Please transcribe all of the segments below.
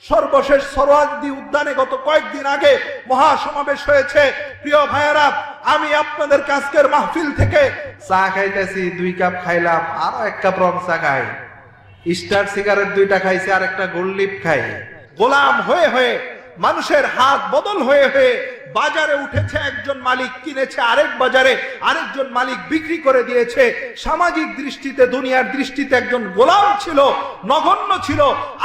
সর্বশেষ সোহরাওয়ার্দী উদ্যানে গত কয়েকদিন আগে মহাসমাবেশ হয়েছে। প্রিয় ভাইয়েরা, আমি আপনাদের আজকের মাহফিল থেকে চা খাইতেছি, 2 কাপ খাইলাম, আরো 1 কাপ রং চা খাই, স্টার সিগারেট 2টা খাইছি, আর একটা গোল্ড লিপ খাই। গোলাম হয়ে হয়ে, মানুষের হাত বদল হয়ে হয়ে বাজারে উঠেছে একজন মালিক, কিনেছে আরেক বাজারে, আরেকজন মালিক বিক্রি করে দিয়েছে। সামাজিক দৃষ্টিতে, দুনিয়ার দৃষ্টিতে একজন গোলাম ছিল, নগণ্য ছিল,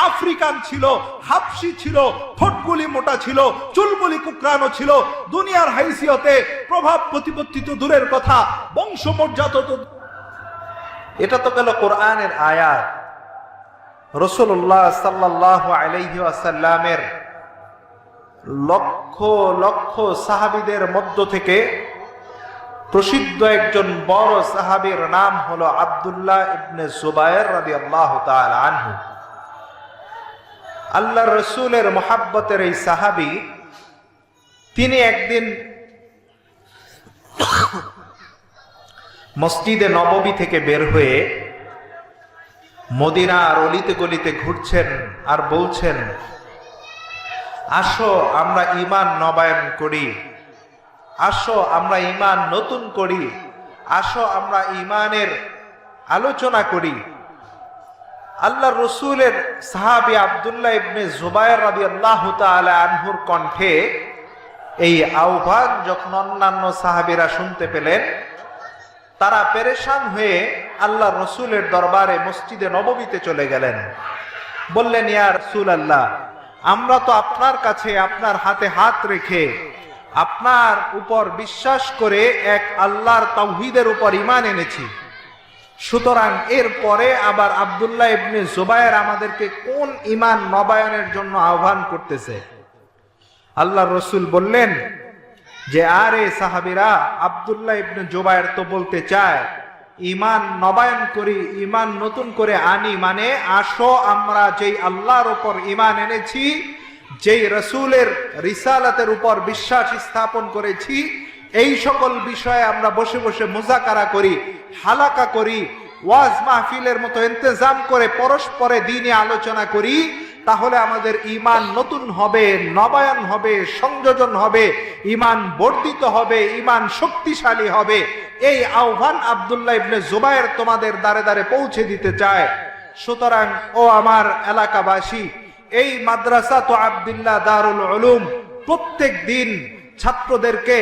আফ্রিকান ছিল, হাবশি ছিল, ঠোঁটগুলি মোটা ছিল, চুলগুলি কুকরানো ছিল। দুনিয়ার হাইসিয়তে প্রভাব প্রতিপত্তি তো দূরের কথা, বংশমর্যাদা তো। এটা তো গেল কোরআনের আয়াত। রাসূলুল্লাহ সাল্লাল্লাহু আলাইহি ওয়াসাল্লামের লক্ষ লক্ষ সাহাবীদের মধ্য থেকে প্রসিদ্ধ একজন বড় সাহাবীর নাম হলো আব্দুল্লাহ ইবনে জুবায়ের রাদিয়াল্লাহু তাআলা আনহু। আল্লাহর রাসূলের মুহাব্বতের এই সাহাবী, তিনি একদিন মসজিদে নববী থেকে বের হয়ে মদিনার অলিতে গলিতে ঘুরছেন আর বলছেন, আসো আমরা ঈমান নবায়ন করি, আসো আমরা ঈমান নতুন করি, আসো আমরা ঈমানের আলোচনা করি। আল্লাহর রাসূলের সাহাবী আব্দুল্লাহ ইবনে জুবায়ের রাদিয়াল্লাহু তাআলা আনহুর কণ্ঠে এই আহ্বান যখন অন্যান্য সাহাবীরা শুনতে পেলেন, তারা পেরেশান হয়ে আল্লাহর রাসূলের দরবারে মসজিদে নববীতে চলে গেলেন। বললেন, ইয়া রাসূলুল্লাহ, আমরা তো আপনার কাছে আপনার হাতে হাত রেখে আপনার উপর বিশ্বাস করে এক আল্লাহর তাওহীদের উপর ঈমান এনেছি, সুতরাং এর পরে আবার আব্দুল্লাহ ইবনে জুবায়ের আমাদেরকে কোন ঈমান নবায়নের জন্য আহ্বান করতেছে? আল্লাহর রাসূল বললেন যে, আরে সাহাবীরা, আব্দুল্লাহ ইবনে জুবায়ের তো বলতে চায় ঈমান নবায়ন করি, ঈমান নতুন করে আনি, মানে আসো আমরা যেই আল্লাহর উপর ঈমান এনেছি, যেই রাসূলের রিসালাতের উপর বিশ্বাস স্থাপন করেছি, এই সকল বিষয়ে আমরা বসে বসে মুযাকারা করি, হালাকা করি, ওয়াজ মাহফিলের মতো ইন্তজাম করে পরস্পরে দ্বীনে আলোচনা করি, তাহলে আমাদের ঈমান নতুন হবে, নবায়ন হবে, সংযোজন হবে, ঈমান বর্ধিত হবে, ঈমান শক্তিশালী হবে। এই আহ্বান আব্দুল্লাহ ইবনে জুবায়ের তোমাদের দ্বারে দ্বারে পৌঁছে দিতে চায়। সুতরাং ও আমার এলাকাবাসী, এই মাদ্রাসা তো আব্দুল্লাহ দারুল উলুম প্রত্যেক দিন ছাত্রদেরকে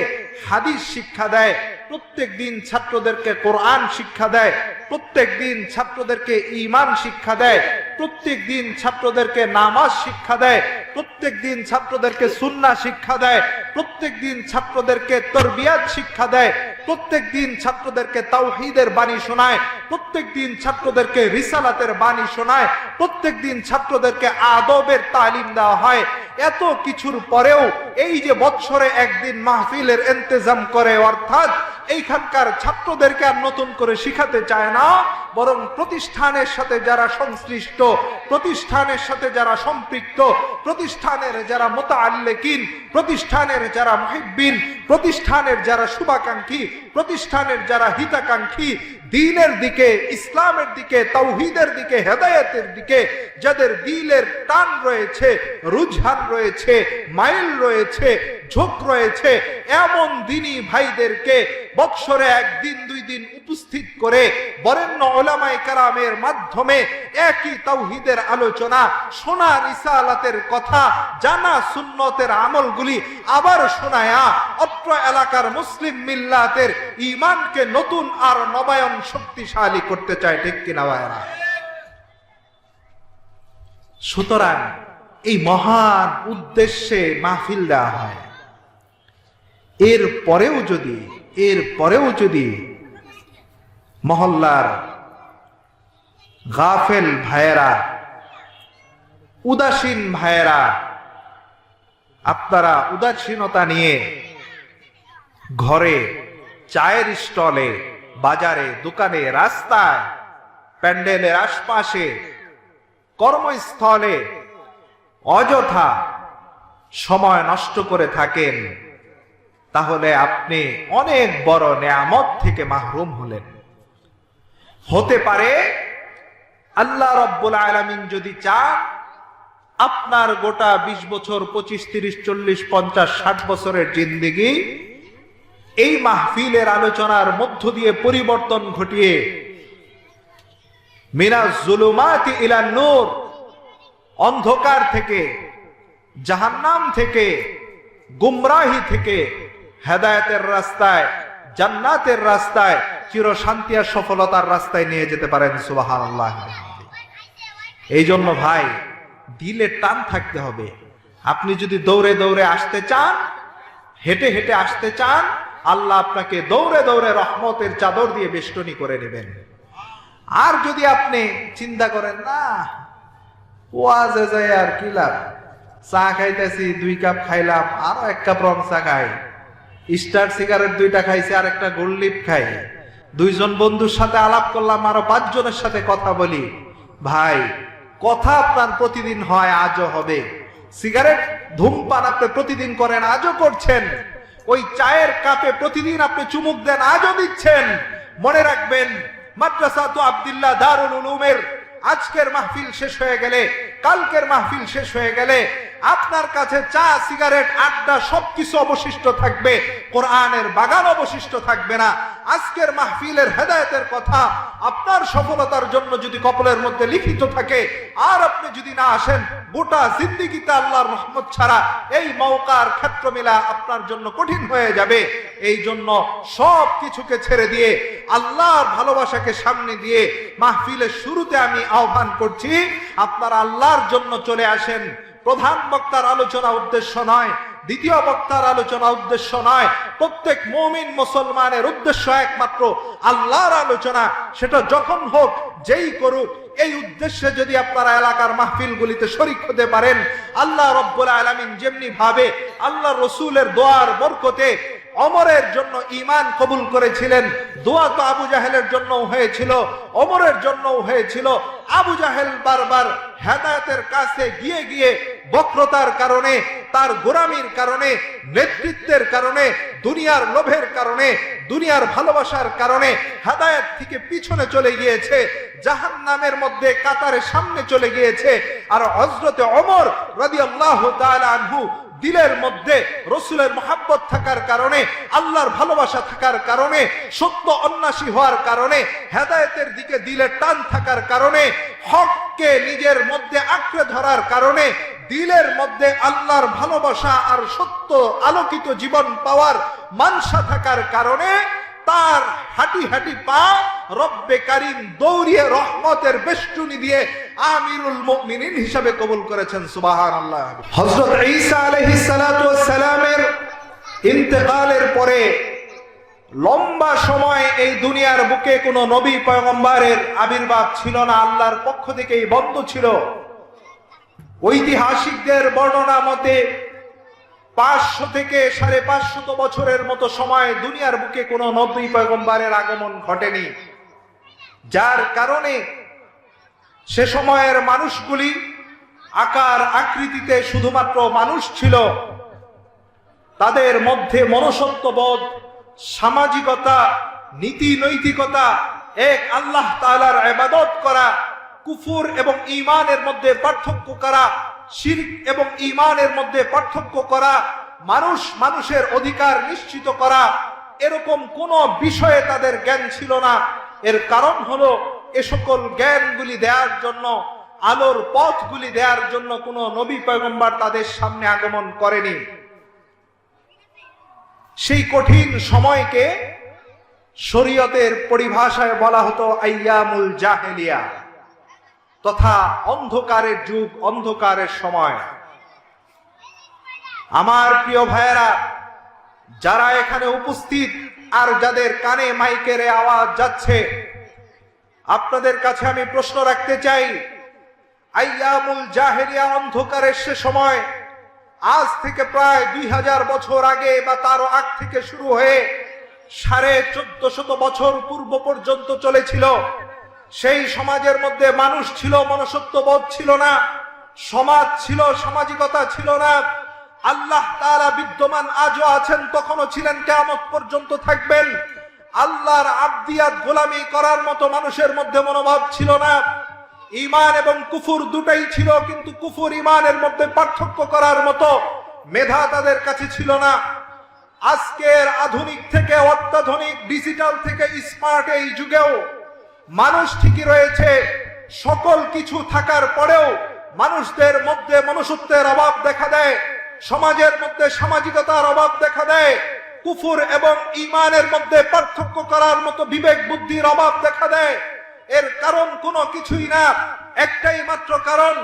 হাদিস শিক্ষা দেয়, প্রত্যেক দিন ছাত্রদেরকে কোরআন শিক্ষা দেয়, প্রত্যেক দিন ছাত্রদেরকে ঈমান শিক্ষা দেয়, প্রত্যেক দিন ছাত্রদেরকে নামাজ শিক্ষা দেয়, প্রত্যেক দিন ছাত্রদেরকে সুন্নাহ শিক্ষা দেয়, প্রত্যেক দিন ছাত্রদেরকে তরবিয়াত শিক্ষা দেয়, প্রত্যেক দিন ছাত্রদেরকে তাওহীদের বাণী শোনায়, প্রত্যেক দিন ছাত্রদেরকে রিসালাতের বাণী শোনায়, প্রত্যেক দিন ছাত্রদেরকে আদবের তালিম দেওয়া হয়। এত কিছুর পরেও এই যে বৎসরে একদিন মাহফিলের ইন্তজাম করে, অর্থাৎ এইখানকার ছাত্রদেরকে আর নতুন করে শিখাতে চায় না, বরং প্রতিষ্ঠানের সাথে যারা সংশ্লিষ্ট, প্রতিষ্ঠানের সাথে যারা সম্পৃক্ত, প্রতিষ্ঠানের যারা মুতাআল্লিকিন, প্রতিষ্ঠানের যারা মুহিব্বিন, প্রতিষ্ঠানের যারা শুভাকাঙ্ক্ষী, প্রতিষ্ঠানের যারা হিতাকাঙ্ক্ষী, দ্বীনের দিকে, ইসলামের দিকে, তাওহীদের দিকে, হেদায়েতের দিকে যাদের দিলের টান রয়েছে, রুঝান রয়েছে, মাইল রয়েছে, ঝোঁক রয়েছে, এমন দ্বীনী ভাইদেরকে বৎসরে 1 দিন 2 দিন উপস্থিত করে বরেণ্য উলামায়ে কেরামের মাধ্যমে একই তাওহীদের আলোচনা, শোনা রিসালাতের কথা, জানা সুন্নতের আমলগুলি আবার শোনায়া অত্র এলাকার মুসলিম মিল্লাতের ঈমানকে নতুন আর নবায়ন শক্তিশালী করতে চায়। ঠিক কিনা ভাইরা? সুতরাং এই মহান উদ্দেশ্যে মাহফিল দেওয়া হয়। এর পরেও যদি মহল্লার গাফেল ভাইয়েরা, উদাসীন ভাইয়েরা, আপনারা উদাসীনতা নিয়ে ঘরে, চায়ের স্টলে, বাজারে, দোকানে, রাস্তায়, প্যান্ডেলের আশপাশে, কর্মস্থলে অযথা সময় নষ্ট করে থাকেন, তাহলে আপনি অনেক বড় নেয়ামত থেকে মাহরুম হলেন। হতে পারে আল্লাহ রাব্বুল আলামিন যদি চান, আপনার গোটা 20 বছর 25, 30, 40, 50, 60 বছরের জিন্দেগি এই মাহফিলের আলোচনার মধ্য দিয়ে পরিবর্তন ঘটিয়ে মিনাজ জুলুমাতি ইলান নূর, অন্ধকার থেকে, জাহান্নাম থেকে, গুমরাহি থেকে হেদায়েতের রাস্তায়, জান্নাতের রাস্তায়, চিরশান্তি আর সফলতার রাস্তায় নিয়ে যেতে পারেন। সুবহানাল্লাহ। এই জন্য ভাই, দিলে টান থাকতে হবে। আপনি যদি দৌড়ে দৌড়ে আসতে চান, হেঁটে হেঁটে আসতে চান, আল্লাহ আপনাকে দৌড়ে দৌড়ে রহমতের চাদর দিয়ে বেষ্টনী করে নেবেন। আর যদি আপনি চিন্তা করেন, না ওয়াজে যাই আর কি লাভ, চা খাইতেছি 2 কাপ খাইলাম, আরো 1 কাপ রং চা খাই, স্টার সিগারেট 2টা খাইছি, আর একটা গোল্ড লিপ খাই, 2 জন বন্ধুর সাথে আলাপ করলাম, আরো 5 জনের সাথে কথা বলি। ভাই, কথা আপনার প্রতিদিন হয়, আজও হবে। সিগারেট ধূমপান আপনি প্রতিদিন করেন, আজও করছেন। ওই চায়ের কাপে প্রতিদিন আপনি চুমুক দেন, আজও দিচ্ছেন। মনে রাখবেন, মাদ্রাসাতু আব্দুল্লাহ দারুল উলুমের আজকের মাহফিল শেষ হয়ে গেলে, কালকের মাহফিল শেষ হয়ে গেলে আপনার কাছে চা, সিগারেট, আড্ডা সবকিছু অবশিষ্ট থাকবে, কোরআনের বাগান অবশিষ্ট থাকবে না। আজকের মাহফিলের হেদায়েতের কথা আপনার সফলতার জন্য যদি কপালের মধ্যে লিখিত থাকে, আর আপনি যদি না আসেন, গোটা জিন্দেগিতে আল্লাহর রহমত ছাড়া এই মওকার ক্ষেত্র মেলা আপনার জন্য কঠিন হয়ে যাবে। এই জন্য সব কিছুকে ছেড়ে দিয়ে আল্লাহর ভালোবাসাকে সামনে দিয়ে মাহফিলের শুরুতে আমি আহ্বান করছি, আপনারা আল্লাহর জন্য চলে আসেন। প্রধান বক্তার আলোচনা উদ্দেশ্য নয়, দ্বিতীয় বক্তার আলোচনা উদ্দেশ্য নয়, প্রত্যেক মুমিন মুসলমানের উদ্দেশ্য একমাত্র আল্লাহর আলোচনা। সেটা যখন হোক, যেই করুক, এই উদ্দেশ্যে যদি আপনারা এলাকার মাহফিলগুলিতে শরীক হতে পারেন, আল্লাহ রব্বুল আলামিন যেমনি ভাবে আল্লাহ রসুলের দোয়ার বরকতে ওমরের জন্য ঈমান কবুল করেছিলেন, দোয়া তো আবু জাহেলের জন্য হয়েছিল, ওমরের জন্য হয়েছিল। আবু জাহেল বারবার হেদায়েতের কাছে গিয়ে গিয়ে বক্রতার কারণে, তার গোলামির কারণে, নেতৃত্বের কারণে, দুনিয়ার লোভের কারণে, দুনিয়ার ভালোবাসার কারণে হেদায়েত থেকে পিছনে চলে গিয়েছে, জাহান্নামের মধ্যে কাতারে সামনে চলে গিয়েছে। আর হযরতে ওমর রাদিয়াল্লাহু তাআলা আনহু দিলের মধ্যে রসুলের মহাব্বত থাকার কারণে, আল্লাহর ভালোবাসা থাকার কারণে, সত্য অন্বেষী হওয়ার কারণে, হেদায়েতের দিকে দিলের টান থাকার কারণে, হককে নিজের মধ্যে আঁকড়ে ধরার কারণে, দিলের মধ্যে আল্লাহর ভালোবাসা আর সত্য আলোকিত জীবন পাওয়ার মানসা থাকার কারণে তার হাঁটি হাঁটি পা রব্বে কারীম দৌড়িয়ে রহমতের বেষ্টনী দিয়ে আমিরুল মুমিনিন হিসাবে কবুল করেছেন। সুবহানাল্লাহ। হযরত ঈসা আলাইহিস সালাতু ওয়াস সালামের ইন্তেকালের পরে লম্বা সময় এই দুনিয়ার বুকে কোনো নবী পয়গম্বরের আবির্ভাব ছিল না, আল্লাহর পক্ষ থেকেই বন্ধ ছিল। ঐতিহাসিকদের বর্ণনা মতে 500 থেকে 550 বছরের মতো সময় দুনিয়ার বুকে কোনো নবী পয়গম্বরের আগমন ঘটেনি, যার কারণে সে সময়ের মানুষগুলি আকার আকৃতিতে শুধুমাত্র মানুষ ছিল। তাদের মধ্যে মনুষ্যত্ববোধ, সামাজিকতা, নীতি নৈতিকতা, এক আল্লাহ তাআলার ইবাদত করা, কুফর এবং ঈমানের মধ্যে পার্থক্য করা, শিরক এবং ঈমানের মধ্যে পার্থক্য করা, মানুষের অধিকার নিশ্চিত করা, এরকম কোন বিষয়ে তাদের জ্ঞান ছিল না। এর কারণ হলো এ সকল জ্ঞানগুলি দেওয়ার জন্য, আলোর পথগুলি দেওয়ার জন্য কোন নবী পয়গম্বর তাদের সামনে আগমন করেনি। সেই কঠিন সময়কে শরীয়তের পরিভাষায় বলা হতো আইয়ামুল জাহেলিয়া, তথা অন্ধকারের যুগ, অন্ধকারের সময়। আমার প্রিয় ভাইয়েরা, যারা এখানে উপস্থিত আর যাদের কানে মাইকের আওয়াজ যাচ্ছে, আপনাদের কাছে আমি প্রশ্ন রাখতে চাই, আইয়ামুল জাহেলিয়া, অন্ধকারের সে সময় আজ থেকে প্রায় 2000 বছর আগে বা তারও আগ থেকে শুরু হয়ে 1450 বছর পূর্ব পর্যন্ত চলেছিল। সেই সমাজের মধ্যে মানুষ ছিল, মনুষ্যত্ববোধ ছিল না, সমাজ ছিল, সামাজিকতা ছিল না। আল্লাহ তাআলা বিদ্যমান আজও আছেন, তখনও ছিলেন, কিয়ামত পর্যন্ত থাকবেন। আল্লাহর আবদিয়াত গোলামি করার মতো মানুষের মধ্যে মনোভাব ছিল না। ঈমান এবং কুফর দুটাই ছিল, কিন্তু কুফর ঈমানের মধ্যে পার্থক্য করার মতো মেধা তাদের কাছে ছিল না। আজকের আধুনিক থেকে অত্যাধুনিক, ডিজিটাল থেকে স্মার্ট এই যুগেও মানুষ ঠিকই রয়েছে। সকল কিছু থাকার পরেও মানুষদের মধ্যে মনুষ্যত্বের অভাব দেখা দেয়, সমাজের মধ্যে সামাজিকতার অভাব দেখা দেয়, কুফর এবং ঈমানের মধ্যে পার্থক্য করার মতো বিবেক বুদ্ধির অভাব দেখা দেয়। এর কারণ কোনো কিছুই না, একটাই মাত্র কারণ,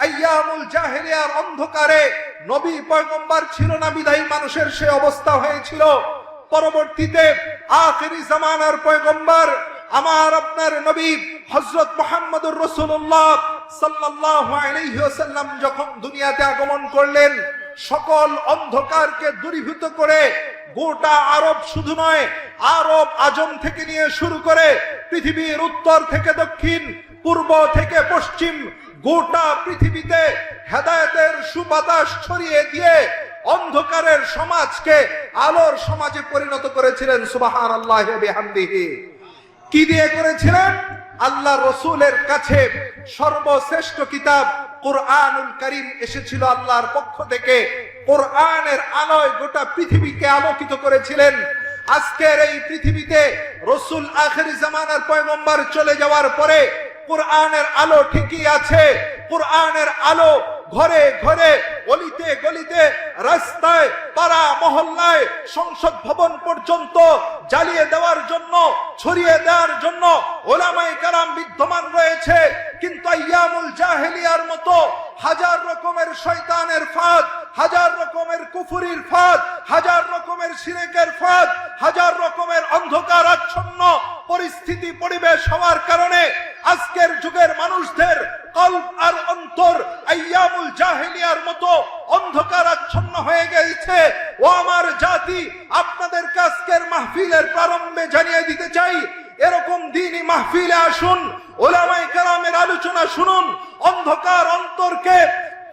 আইয়ামুল জাহেলিয়ার অন্ধকারে নবী পয়গম্বর ছিল না বিধায়ী মানুষের সে অবস্থা হয়েছিল। পরবর্তীতে আখিরি জামানার পয়গম্বর আমার আপনার নবী হযরত মুহাম্মদুর রাসূলুল্লাহ সাল্লাল্লাহু আলাইহি ওয়াসাল্লাম যখন দুনিয়াতে আগমন করলেন, সকল অন্ধকারকে দূরীভূত করে গোটা আরব, শুধু নয় আরব আজম থেকে নিয়ে শুরু করে পৃথিবীর উত্তর থেকে দক্ষিণ, পূর্ব থেকে পশ্চিম, গোটা পৃথিবীতে হেদায়েতের সুবাতাস ছড়িয়ে দিয়ে অন্ধকারের সমাজকে আলোর সমাজে পরিণত করেছিলেন। সুবহানাল্লাহি ওয়া বিহামদিহি। কি দিয়ে করেছিলেন? আল্লাহ রসুলের কাছে সর্বশ্রেষ্ঠ কিতাব কুরআনুল কারীম এসেছিল আল্লাহর পক্ষ থেকে। কোরআনের আলোয় গোটা পৃথিবীকে আলোকিত করেছিলেন। আজকের এই পৃথিবীতে রসুল আখিরি জামানার পয়গম্বর চলে যাওয়ার পরে কোরআনের আলো ঠিকই আছে। কোরআনের আলো ঘরে ঘরে, অলিতে গলিতে, রাস্তায়, পাড়া মহল্লায়, সংসদ ভবন পর্যন্ত জ্বালিয়ে দেওয়ার জন্য, ছড়িয়ে দেওয়ার জন্য ওলামায়ে কেরাম বিদ্যমান রয়েছে। কিন্তু আইয়ামুল জাহেলিয়ার মতো হাজার রকমের শয়তানের ফাঁদ, হাজার রকমের কুফরির ফাঁদ, হাজার রকমের শিরকের ফাঁদ, হাজার রকমের অন্ধকার আচ্ছন্ন পরিস্থিতি পরিবেশ হওয়ার কারণে আজকের যুগের মানুষদের কলব আর অন্তর আইয়ামুল জাহেলিয়ার মতো অন্ধকার আচ্ছন্ন হয়ে গেছে। ও আমার জাতি, আপনাদেরকে আজকের মাহফিলের প্রারম্ভে জানিয়ে দিতে চাই, এরকম দিনই মাহফিলে আসুন, ওলামায়ে কেরামের আলোচনা শুনুন, অন্ধকার অন্তরকে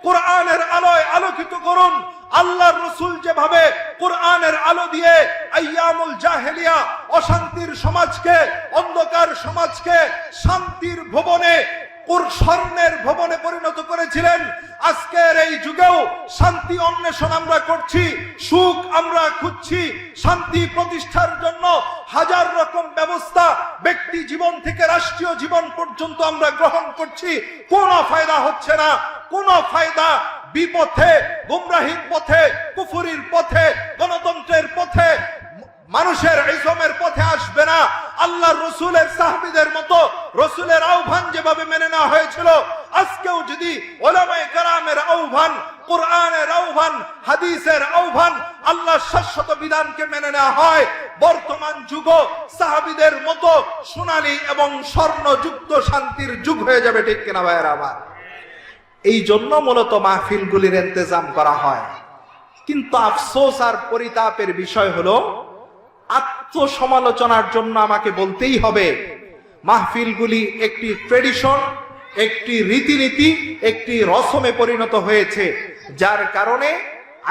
কোরআনের আলোয় আলোকিত করুন। আল্লাহর রাসূল যেভাবে কোরআনের আলো দিয়ে আইয়ামুল জাহেলিয়া, অশান্তির সমাজকে, অন্ধকার সমাজকে শান্তির ভবনে, স্বর্ণের ভবনে পরিণত করেছিলেন, আজকের এই যুগেও শান্তি অন্বেষণ আমরা করছি, সুখ আমরা খুঁজছি। শান্তি প্রতিষ্ঠার জন্য হাজার রকম ব্যবস্থা ব্যক্তি জীবন থেকে রাষ্ট্রীয় জীবন পর্যন্ত আমরা গ্রহণ করছি। কোনো ফায়দা হচ্ছে না, কোনো ফায়দা বিপথে, গুমরাহির পথে, কুফরির পথে, গণতন্ত্রের পথে, মানুষের ইজমের পথে আসবে না। আল্লাহর রাসূলের সাহাবীদের মতো রাসূলের আহ্বান যেভাবে মেনে নেওয়া হয়েছিল, আজকেও যদি উলামায়ে কেরামের আহ্বান, কোরআনের আহ্বান, হাদিসের আহ্বান, আল্লাহর শাশ্বত বিধানকে মেনে নেওয়া হয়, বর্তমান যুগ সাহাবীদের মতো সোনালী এবং স্বর্ণযুক্ত শান্তির যুগ হয়ে যাবে। ঠিক কিনা ভাইয়েরা আমার? এই জন্য মূলত মাহফিলগুলির ইন্তজাম করা হয়। কিন্তু আফসোস আর পরিতাপের বিষয় হলো, আত্মসমালোচনার জন্য আমাকে বলতেই হবে, মাহফিলগুলি একটি ট্রেডিশন, একটি রীতিনীতি, একটি রসমে পরিণত হয়েছে, যার কারণে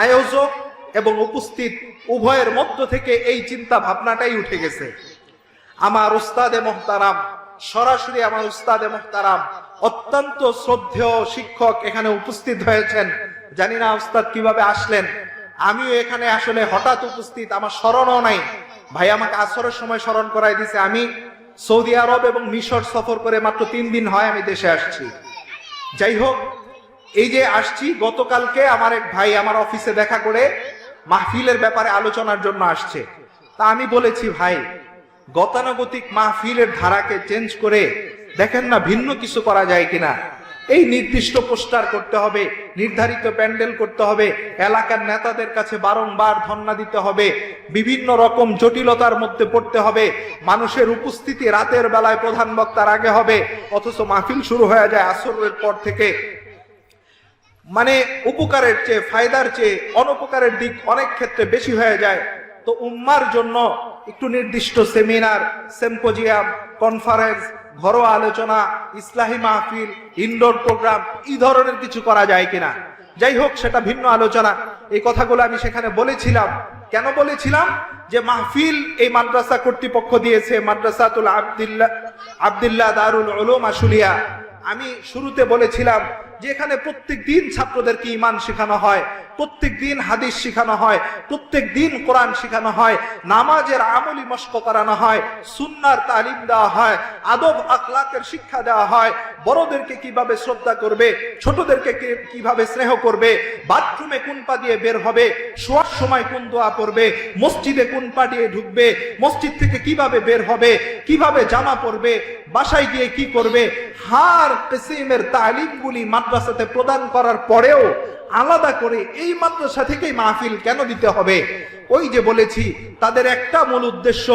আয়োজক এবং উপস্থিত উভয়ের মধ্য থেকে এই চিন্তা ভাবনাটাই উঠে গেছে। আমার উস্তাদে মুহতারাম, সরাসরি আমার উস্তাদে মুহতারাম, অত্যন্ত শ্রদ্ধেয় শিক্ষক এখানে উপস্থিত হয়েছেন। জানি না উস্তাদ কিভাবে আসলেন, আমিও এখানে আসলে হঠাৎ উপস্থিত, আমার স্মরণও নাই। ভাই আমাকে আসরের সময় স্মরণ করাই দিছে। আমি সৌদি আরব এবং মিশর সফর করে মাত্র 3 দিন হয় আমি দেশে আসছি। যাই হোক, এই যে আসছি, গতকালকে আমার এক ভাই আমার অফিসে দেখা করে মাহফিলের ব্যাপারে আলোচনার জন্য আসছে। তা আমি বলেছি, ভাই গতানুগতিক মাহফিলের ধারাকে চেঞ্জ করে দেখেন না ভিন্ন কিছু করা যায় কিনা। এই নির্দিষ্ট পোস্টার করতে হবে, নির্ধারিত প্যান্ডেল করতে হবে, এলাকার নেতাদের কাছে বারংবার ধন্না দিতে হবে, বিভিন্ন রকম জটিলতার মধ্যে পড়তে হবে, মানুষের উপস্থিতি রাতের বেলায় প্রধান বক্তার আগে হবে, অথচ মাহফিল শুরু হয়ে যায় আসরের পর থেকে। মানে উপকারের চেয়ে, ফায়দার চেয়ে অনুপকারের দিক অনেক ক্ষেত্রে বেশি হয়ে যায়। তো উম্মার জন্য একটু নির্দিষ্ট সেমিনার, সিম্পোজিয়াম, কনফারেন্স, ঘরোয়া আলোচনা, ইসলাহি মাহফিল, ইনডোর প্রোগ্রাম, এই ধরনের কিছু করা যায় কিনা। যাই হোক, সেটা ভিন্ন আলোচনা। এই কথাগুলো আমি সেখানে বলেছিলাম। কেন বলেছিলাম? যে মাহফিল এই মাদ্রাসা কর্তৃপক্ষ দিয়েছে, মাদ্রাসাতুল আব্দুল্লাহ দারুল উলুম আশুলিয়া, আমি শুরুতে বলেছিলাম যে এখানে প্রত্যেক দিন ছাত্রদেরকে ঈমান শেখানো হয়, প্রত্যেক দিন হাদিস শেখানো হয়, প্রত্যেক দিন কোরআন শেখানো হয়, নামাজের আমলি মশক করানো হয়, সুন্নাহর তালিম দেওয়া হয়, আদব আখলাকের শিক্ষা দেওয়া হয়, বড়দেরকে কিভাবে শ্রদ্ধা করবে, ছোটদেরকে কিভাবে স্নেহ করবে, বাথরুমে কোন পা দিয়ে বের হবে, শোয়ার সময় কোন দোয়া পড়বে, মসজিদে কোন পা দিয়ে ঢুকবে, মসজিদ থেকে কিভাবে বের হবে, কিভাবে জামা পরবে, বাসায় গিয়ে কি করবে, হার কিসমের তালিমগুলি মাদ্রাসাতে প্রদান করার পরেও আলাদা করে এই মাদ্রাসা থেকেই মাহফিল কেন দিতে হবে? ওই যে বলেছি, তাদের একটা মূল উদ্দেশ্য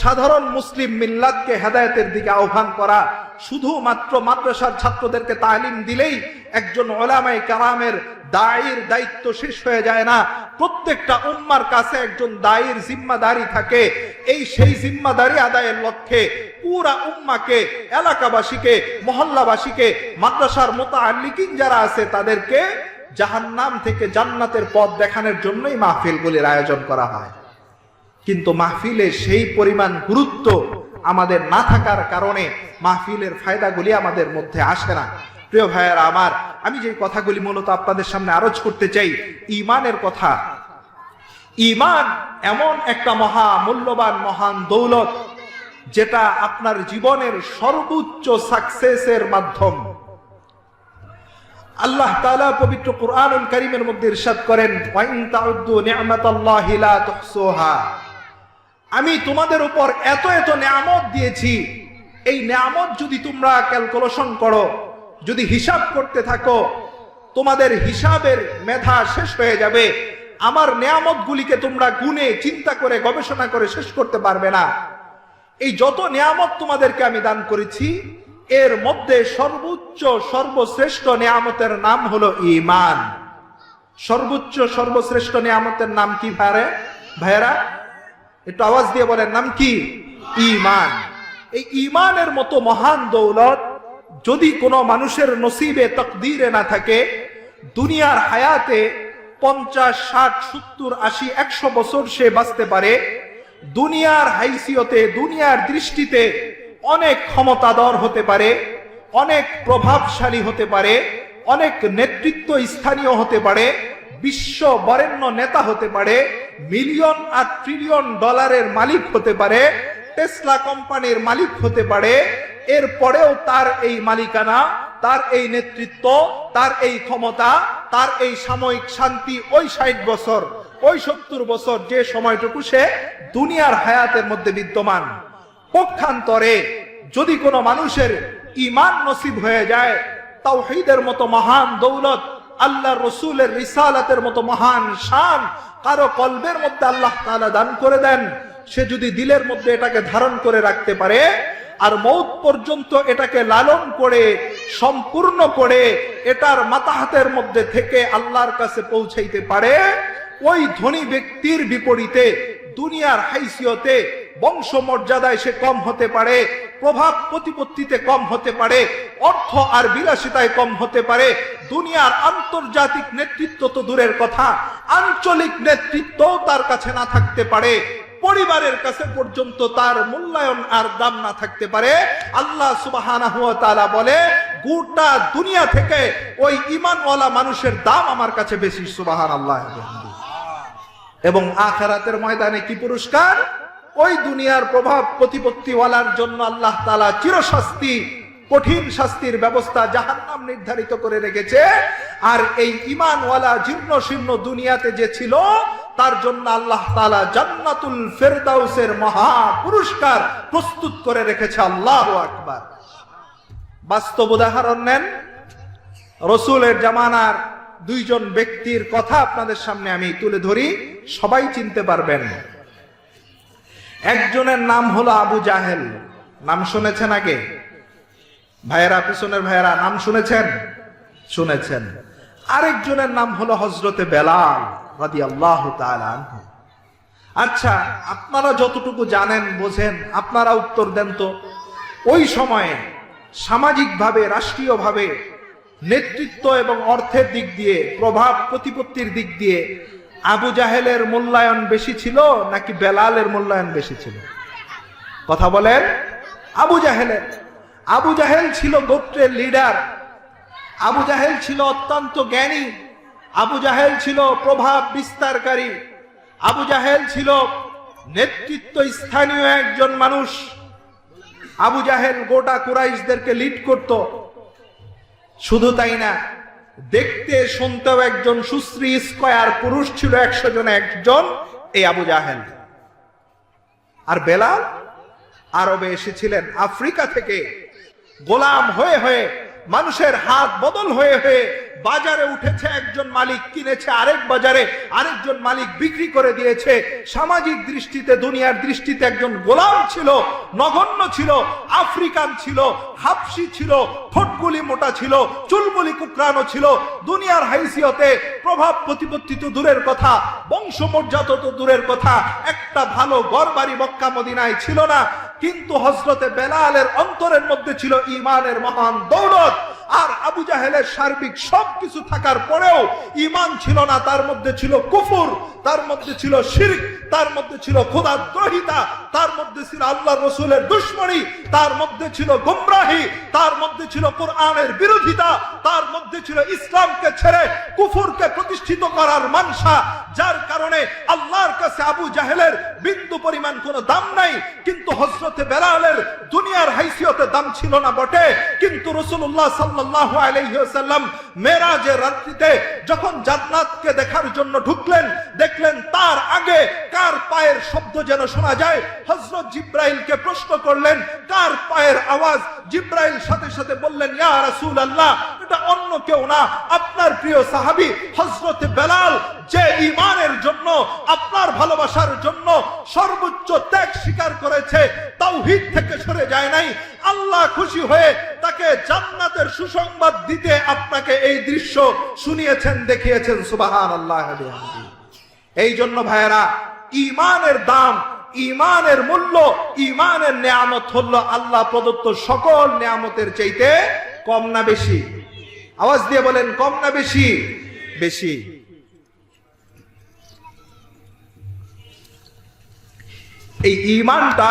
সাধারণ মুসলিম মিল্লাতকে হেদায়েতের দিকে আহ্বান করা। শুধুমাত্র মাদ্রাসার ছাত্রদেরকে তালিম দিলেই একজন উলামায়ে কেরামের দায়ীর দায়িত্ব শেষ হয়ে যায় না। প্রত্যেকটা উম্মার কাছে একজন দায়ীর জিম্মাদারি থাকে। সেই জিম্মাদারি আদায়ের লক্ষ্যে পুরা উম্মাকে, এলাকাবাসীকে, মহল্লাবাসীকে, মাদ্রাসার মুতাআল্লিকিন যারা আছে তাদেরকে জাহান্নাম থেকে জান্নাতের পথ দেখানোর জন্যই মাহফিলগুলির আয়োজন করা হয়। কিন্তু মাহফিলে সেই পরিমাণ গুরুত্ব আমাদের না থাকার কারণে মাহফিলের ফায়দাগুলি আমাদের মধ্যে আসে না। প্রিয় ভাইয়েরা আমার, আমি যে কথাগুলি মূলত আপনাদের সামনে আরজ করতে চাই, ঈমানের কথা। ঈমান এমন একটা মহা মূল্যবান মহান দৌলত, যেটা আপনার জীবনের সর্বোচ্চ সাকসেসের মাধ্যম। আল্লাহ তাআলা পবিত্র কুরআনুল কারীমের মধ্যে ইরশাদ করেন, ওয়া ইন তাউদ্দু নি'মাতাল্লাহি লা তুহসুহা। আমি তোমাদের উপর এত এত নিয়ামত দিয়েছি, এই নিয়ামত যদি তোমরা ক্যালকুলেশন করো, যদি হিসাব করতে থাকো, তোমাদের হিসাবের মেধা শেষ হয়ে যাবে। আমার নিয়ামতগুলিকে তোমরা গুণে চিন্তা করে গবেষণা করে শেষ করতে পারবে না। এই যত নিয়ামত তোমাদেরকে আমি দান করেছি, এর মধ্যে সর্বোচ্চ সর্বশ্রেষ্ঠ নিয়ামতের নাম হলো ঈমান। সর্বোচ্চ সর্বশ্রেষ্ঠ নিয়ামতের নাম কি ভাইরা? একটু আওয়াজ দিয়ে বলেন, নাম কি? ঈমান। এই ঈমানের মতো মহান দৌলত যদি কোনো মানুষের নসিবে তাকদীরে না থাকে, দুনিয়ার হায়াতে 50, 60, 70, 80, 100 বছর সে বাঁচতে পারে, দুনিয়ার হাইসিয়তে, দুনিয়ার দৃষ্টিতে অনেক ক্ষমতাধর হতে পারে, অনেক প্রভাবশালী হতে পারে, অনেক নেতৃত্ব স্থানীয় হতে পারে, বিশ্ব বরেণ্য নেতা হতে পারে, মিলিয়ন আর ট্রিলিয়ন ডলারের মালিক হতে পারে, টেসলা কোম্পানির মালিক হতে পারে। এরপরেও তার এই মালিকানা, তার এই নেতৃত্ব, তার এই ক্ষমতা, তার এই সাময়িক শান্তি ওই 60 বছর, ওই 70 বছর যে সময়টুকু সে দুনিয়ার হায়াতের মধ্যে বিদ্যমান। পক্ষান্তরে যদি কোনো মানুষের ঈমান নসিব হয়ে যায়, তাওহীদের মতো মহান দৌলত, আল্লাহ রসুলের রিসালাতের মতো মহান শান কারো কলবের মধ্যে আল্লাহ তাআলা দান করে দেন, সে যদি দিলের মধ্যে এটাকে ধারণ করে রাখতে পারে আর মৌত পর্যন্ত এটাকে লালন করে সম্পূর্ণ করে এটার মাতাহাতের মধ্যে থেকে আল্লাহর কাছে পৌঁছাইতে পারে, ওই ধনী ব্যক্তির বিপরীতে দুনিয়ার হাইসিয়তে, বংশ মর্যাদায় সে কম হতে পারে, প্রভাব প্রতিপত্তিতে কম হতে পারে, অর্থ আর বিলাসিতায় কম হতে পারে, দুনিয়ার আন্তর্জাতিক নেতৃত্ব তো দূরের কথা, আঞ্চলিক নেতৃত্ব তার কাছে না থাকতে পারে, পরিবারের কাছে পর্যন্ত তার মূল্যায়ন আর দাম না থাকতে পারে। আল্লাহ সুবহানাহু ওয়া তাআলা বলে, গোটা দুনিয়া থেকে ওই ঈমানওয়ালা মানুষের দাম আমার কাছে বেশি। সুবহানাল্লাহ। এবং আখিরাতের ময়দানে কি পুরস্কার? ওই দুনিয়ার প্রভাব প্রতিপত্তিওয়ালার জন্য আল্লাহ তাআলা চিরশাস্তি, কঠিন শাস্তির ব্যবস্থা জাহান্নাম নির্ধারিত করে রেখেছে। আর এই ঈমানওয়ালা জীর্ণ শীর্ণ দুনিয়াতে যে ছিল, তার জন্য আল্লাহ তাআলা জান্নাতুল ফেরদাউসের মহা পুরস্কার প্রস্তুত করে রেখেছে। আল্লাহু আকবার। বাস্তব উদাহরণ নেন, রাসূলের জামানার দুইজন ব্যক্তির কথা আপনাদের সামনে আমি তুলে ধরি, সবাই চিনতে পারবেন। একজনের নাম হলো আবু জাহেল। নাম শুনেছেন আগে? ভাইয়েরা, পিছনের ভাইয়েরা, নাম শুনেছেন? শুনেছেন। আরেকজনের নাম হলো হযরতে বেলাল রাদিয়াল্লাহু তাআলা আনহু। আচ্ছা, আপনারা যতটুকু জানেন বোঝেন, আপনারা উত্তর দেন তো। ওই সময়ে সামাজিকভাবে, রাষ্ট্রীয়ভাবে, নেতৃত্ব এবং অর্থের দিক দিয়ে, প্রভাব প্রতিপত্তির দিক দিয়ে আবু জাহেলের মূল্যায়ন বেশি ছিল নাকি বেলালের মূল্যায়ন বেশি ছিল? কথা বলেন। আবু জাহেলের। আবু জাহেল ছিল গোত্রের লিডার, আবু জাহেল ছিল অত্যন্ত জ্ঞানী, আবু জাহেল ছিল প্রভাব বিস্তারকারী, আবু জাহেল ছিল নেতৃত্ব স্থানীয় একজন মানুষ। আবু জাহেল গোটা কুরাইশদেরকে লিড করত। শুধু তাই না, দেখতে শুনতেও একজন সুশ্রী স্কয়ার পুরুষ ছিল, 100 জনে একজন এই আবু জাহেল। আর বেলাল আরবে এসেছিলেন আফ্রিকা থেকে, গোলাম হয়ে হয়ে, মানুষের হাত বদল হয়ে হয়ে বাজারে উঠেছে। একজন মালিক কিনেছে আরেক বাজারে, আরেকজন মালিক বিক্রি করে দিয়েছে। সামাজিক দৃষ্টিতে, দুনিয়ার দৃষ্টিতে একজন গোলাম ছিল, নগণ্য ছিল, আফ্রিকান ছিল, হাবশি ছিল, ঠোঁটগুলি মোটা ছিল, চুলগুলি কুকরানো ছিল। দুনিয়ার হাইসিয়তে প্রভাব প্রতিপত্তি তো দূরের কথা, বংশমর্যাদা তো দূরের কথা, একটা ভালো ঘরবাড়ি মক্কা মদিনায় ছিল না। কিন্তু হযরতে বেলালের অন্তরের মধ্যে ছিল ঈমানের মহান দৌলত। আর আবু জাহেলের সার্বিক সবকিছু থাকার পরেও ঈমান ছিল না। তার মধ্যে ছিল কুফর, তার মধ্যে ছিল শিরক, তার মধ্যে ছিল খোদাদ্রোহিতা, তার মধ্যে ছিল আল্লাহর রাসূলের দুশমনী, তার মধ্যে ছিল গোমরাহি, তার মধ্যে ছিল কোরআনের বিরোধিতা, তার মধ্যে ছিল ইসলামকে ছেড়ে কুফরকে প্রতিষ্ঠিত করার মানসা। যার কারণে আল্লাহর কাছে আবু জাহেলের বিন্দু পরিমাণ কোনো দাম নাই। কিন্তু হযরতে বেলালের দুনিয়ার হাইসিয়তে দাম ছিল না বটে, কিন্তু রাসূলুল্লাহ সাল্লাল্লাহু আলাইহি ওয়াসাল্লাম মেরাজের রাত্রিতে যখন জান্নাতকে দেখার জন্য ঢুকলেন, দেখলেন তার আগে কার পায়ের শব্দ যেন শোনা যায়। হযরত জিব্রাইলকে প্রশ্ন করলেন, কার পায়ের আওয়াজ? জিব্রাইল সাথে সাথে বললেন, ইয়া রাসূলুল্লাহ, এটা অন্য কেউ না, আপনার প্রিয় সাহাবী হযরতে বেলাল, যে ঈমানের জন্য, আপনার ভালোবাসার জন্য সর্বোচ্চ ত্যাগ স্বীকার করেছে, তাওহীদ থেকে সরে যায় নাই। আল্লাহ খুশি হয়ে তাকে জান্নাতের সুসংবাদ দিতে আপনাকে এই দৃশ্য শুনিয়েছেন, দেখিয়েছেন। সুবহানাল্লাহ। এই জন্য ভাইয়েরা, ঈমানের দাম, ঈমানের মূল্য, ঈমানের নেয়ামত হলো আল্লাহ প্রদত্ত সকল নেয়ামতের চাইতে কম না বেশি? আওয়াজ দিয়ে বলেন, কম না বেশি? বেশি। এই ঈমানটা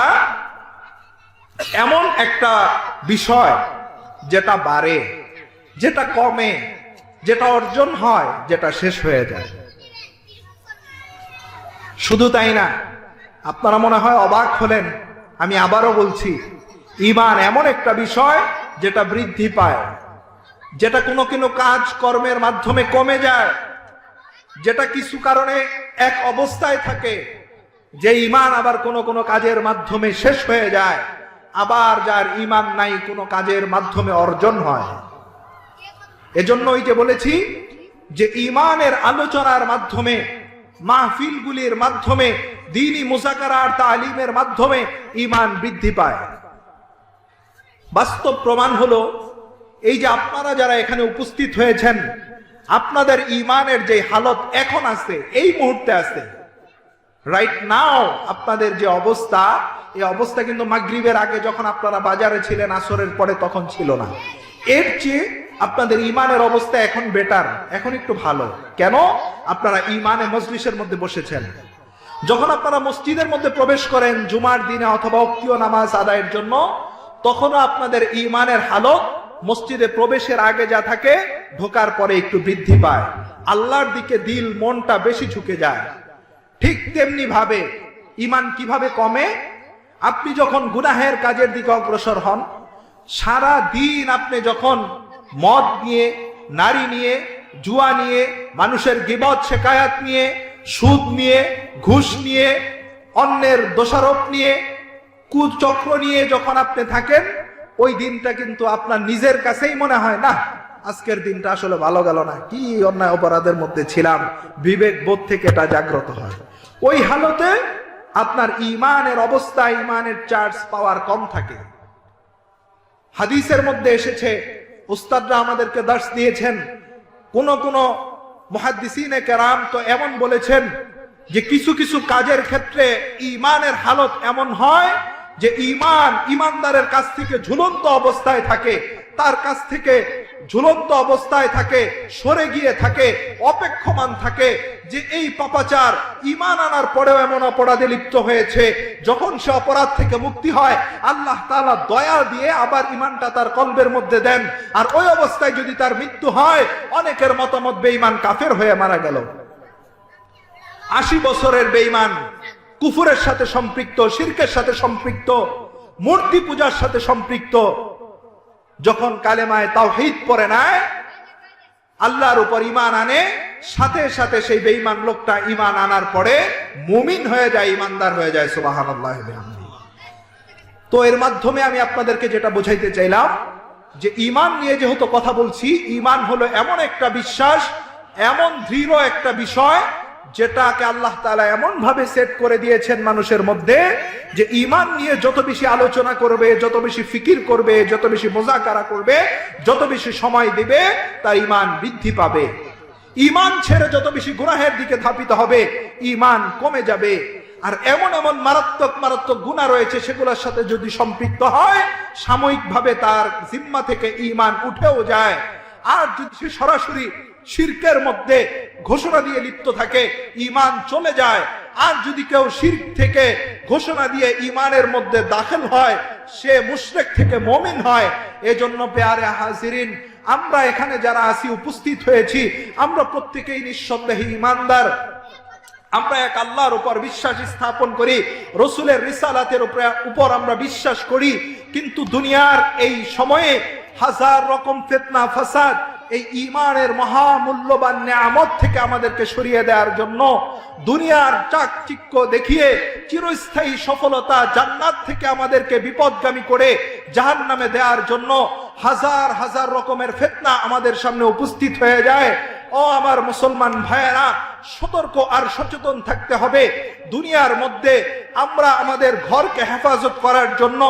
এমন একটা বিষয় যেটা বাড়ে, যেটা কমে, যেটা অর্জন হয়, যেটা শেষ হয়ে যায়। শুধু তাই না, আপনারা মনে হয় অবাক হলেন, আমি আবারও বলছি, ঈমান এমন একটা বিষয় যেটা বৃদ্ধি পায়, যেটা কোনো কোনো কাজ কর্মের মাধ্যমে কমে যায়, যেটা কিছু কারণে এক অবস্থায় থাকে। যে ঈমান আবার কোনো কোনো কাজের মাধ্যমে শেষ হয়ে যায়, আবার যার ঈমান নাই কোনো কাজের মাধ্যমে অর্জন হয়। এজন্য ওই যে বলেছি যে ঈমানের আলোচনার মাধ্যমে, মাহফিলগুলির মাধ্যমে, দ্বীনি মুযাকারা আর তালিমের মাধ্যমে ঈমান বৃদ্ধি পায়। বাস্তব প্রমাণ হলো এই যে আপনারা যারা এখানে উপস্থিত হয়েছেন, আপনাদের ঈমানের যে হালত এখন আছে, এই মুহূর্তে আছে, রাইট নাও, আপনাদের যে অবস্থা, এই অবস্থা কিন্তু মাগরিবের আগে যখন আপনারা বাজারে ছিলেন, আসরের পরে, তখন ছিল না। এর চেয়ে আপনাদের ঈমানের অবস্থা এখন বেটার, এখন একটু ভালো। কেন? আপনারা ঈমানে মজলিসের মধ্যে বসেছেন। যখন আপনারা মসজিদের মধ্যে প্রবেশ করেন জুমার দিনে অথবা ওয়াক্তীয় নামাজ আদায়ের জন্য, তখনও আপনাদের ঈমানের হালত মসজিদে প্রবেশের আগে যা থাকে, ঢোকার পরে একটু বৃদ্ধি পায়, আল্লাহর দিকে দিল, মনটা বেশি ঝুঁকে যায়। ঠিক তেমনি ভাবে ঈমান কিভাবে কমে? আপনি যখন গুনাহের কাজের দিকে অগ্রসর হন, সারা দিন আপনি যখন মদ নিয়ে, নারী নিয়ে, জুয়া নিয়ে, মানুষের গীবত শিকায়াত নিয়ে, সুদ নিয়ে, ঘুষ নিয়ে, অন্যের দোষারোপ নিয়ে, কুচক্র নিয়ে যখন আপনি থাকেন, ওই দিনটা কিন্তু আপনার নিজের কাছেই মনে হয়, না, আজকের দিনটা আসলে ভালো গেল না, কি অন্যায় অপরাধের মধ্যে ছিলাম, বিবেক বোধ থেকে এটা জাগ্রত হয়। ওই হালতে আপনার ঈমানের অবস্থা, ঈমানের চার্জ পাওয়ার কম থাকে। হাদিসের মধ্যে এসেছে, উস্তাদরা আমাদেরকে দার্স দিয়েছেন, কোন কোন মুহাদ্দিসিনে কেরাম তো এমন বলেছেন যে কিছু কিছু কাজের ক্ষেত্রে ঈমানের হালত এমন হয় যে ঈমান ঈমানদারের কাছ থেকে ঝুলন্ত অবস্থায় থাকে, তার কাছ থেকে ঝুলন্ত অবস্থায় থাকে, সরে গিয়ে থাকে, অপেক্ষমান থাকে যে এই পাপাচার ঈমান আনার পরেও এমন অপরাধে লিপ্ত হয়েছে। যখন সে অপরাধ থেকে মুক্তি হয়, আল্লাহ তাআলা দয়া দিয়ে আবার ঈমানটা তার কলবের মধ্যে দেন। আর ওই অবস্থায় যদি তার মৃত্যু হয়, অনেকের মতামত বেঈমান কাফের হয়ে মারা গেল। 80 বছরের বেঈমান, কুফরের সাথে সম্পৃক্ত, শিরকের সাথে সম্পৃক্ত, মূর্তি পূজার সাথে সম্পৃক্ত, যখন কালেমায়ে তাওহীদ পড়ে নেয়, আল্লাহর উপর ঈমান আনে, সাথে সাথে সেই বেঈমান লোকটা ঈমান আনার পরে মুমিন হয়ে যায়, ঈমানদার হয়ে যায়। সুবহানাল্লাহ। তো এর মাধ্যমে আমি আপনাদেরকে যেটা বোঝাইতে চাইলাম যে ঈমান নিয়ে যেহেতু কথা বলছি, ঈমান হলো এমন একটা বিশ্বাস, এমন দৃঢ় একটা বিষয় যেটাকে আল্লাহ তাআলা এমন ভাবে সেট করে দিয়েছেন মানুষের মধ্যে যে ঈমান নিয়ে যত বেশি আলোচনা করবে, যত বেশি ফিকির করবে, যত বেশি মুযাকারা করবে, যত বেশি সময় দিবে, তার ঈমান বৃদ্ধি পাবে। ঈমান ছেড়ে যত বেশি গুনাহের দিকে ধাবিত হবে, ঈমান কমে যাবে। আর এমন এমন মারাত্মক মারাত্মক গুনাহ রয়েছে, সেগুলোর সাথে যদি সম্পৃক্ত হয়, সাময়িকভাবে তার জিম্মা থেকে ঈমান উঠেও যায়। আর যদি সে সরাসরি শিরকের মধ্যে ঘোষণা দিয়ে লিপ্ত থাকে, ঈমান চলে যায়। আর যদি কেউ শিরক থেকে ঘোষণা দিয়ে ঈমানের মধ্যে দাখিল হয়, সে মুশরিক থেকে মুমিন হয়। এজন্য প্যারে হাজিরিন, আমরা এখানে যারা আছি, উপস্থিত হয়েছি, আমরা প্রত্যেকেই নিঃসন্দেহে ঈমানদার। আমরা এক আল্লাহর উপর বিশ্বাস স্থাপন করি, রসুলের রিসালাতের উপর আমরা বিশ্বাস করি। কিন্তু দুনিয়ার এই সময়ে হাজার রকম ফিতনা ফাসাদ এই ঈমানের মহামূল্যবান নিয়ামত থেকে আমাদেরকে সরিয়ে দেওয়ার জন্য, দুনিয়ার চাকচিক্য দেখিয়ে চিরস্থায়ী সফলতা জান্নাত থেকে আমাদেরকে বিপদগামী করে জাহান্নামে দেওয়ার জন্য হাজার হাজার রকমের ফিতনা আমাদের সামনে উপস্থিত হয়ে যায়। ও আমার মুসলমান ভাইয়েরা, সতর্ক আর সচেতন থাকতে হবে। দুনিয়ার মধ্যে আমরা আমাদের ঘরকে হেফাজত করার জন্য